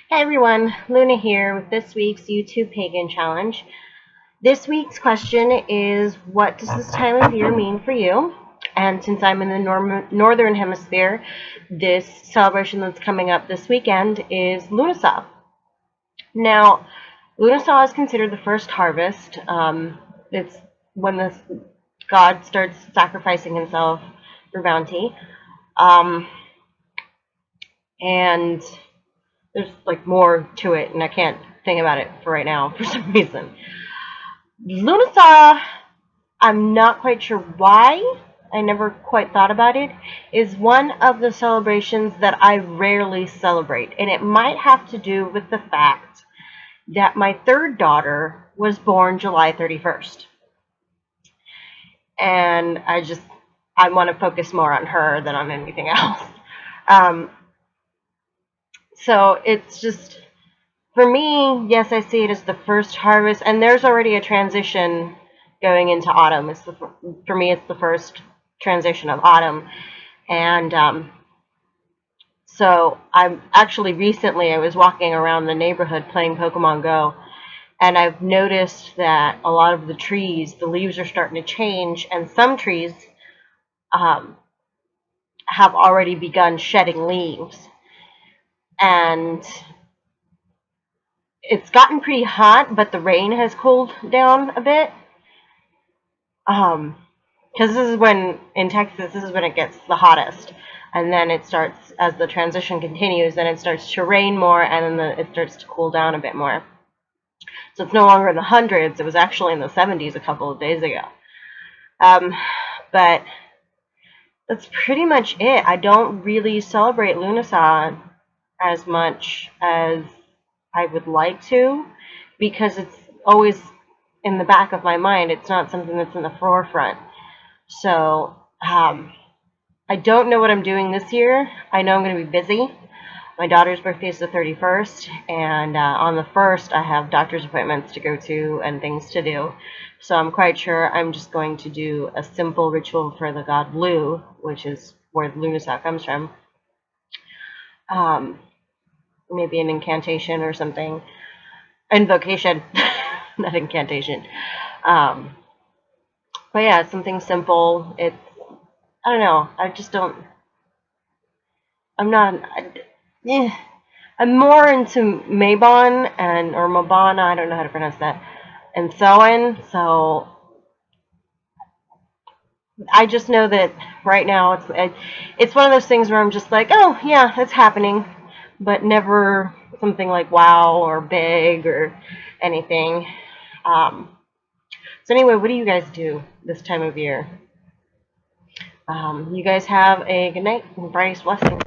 Hey everyone, Luna here with this week's YouTube Pagan Challenge. This week's question is, what does this time of year mean for you? And since I'm in the northern hemisphere, this celebration that's coming up this weekend is Lughnasadh. Now, Lughnasadh is considered the first harvest. It's when the god starts sacrificing himself for bounty. And there's like more to it, and I can't think about it for right now for some reason. Lughnasadh, I'm not quite sure why. I never quite thought about it. Is one of the celebrations that I rarely celebrate, and it might have to do with the fact that my third daughter was born July 31st, and I want to focus more on her than on anything else. So it's just, for me, yes, I see it as the first harvest, and there's already a transition going into autumn. For me, it's the first transition of autumn, and so I was walking around the neighborhood playing Pokemon Go, and I've noticed that a lot of the trees, the leaves are starting to change, and some trees have already begun shedding leaves, and it's gotten pretty hot, but the rain has cooled down a bit. Because this is when, in Texas, this is when it gets the hottest. And then it starts, as the transition continues, then it starts to rain more, and then it starts to cool down a bit more. So it's no longer in the hundreds. It was actually in the 70s a couple of days ago. But that's pretty much it. I don't really celebrate Lughnasadh as much as I would like to, because it's always in the back of my mind. It's not something that's in the forefront. So I don't know what I'm doing this year. I know I'm going to be busy. My daughter's birthday is the 31st, and on the 1st I have doctor's appointments to go to and things to do. So I'm quite sure I'm just going to do a simple ritual for the god Lu, which is where Lughnasadh comes from. Maybe an incantation or something. Invocation, not incantation. But yeah, something simple. I don't know. I just don't. I'm not. I'm more into Mabon or Mabana. I don't know how to pronounce that. And Samhain. So I just know that right now it's one of those things where I'm just like, oh yeah, it's happening, but never something like wow or big or anything. So anyway, what do you guys do this time of year? You guys have a good night and brightest blessings.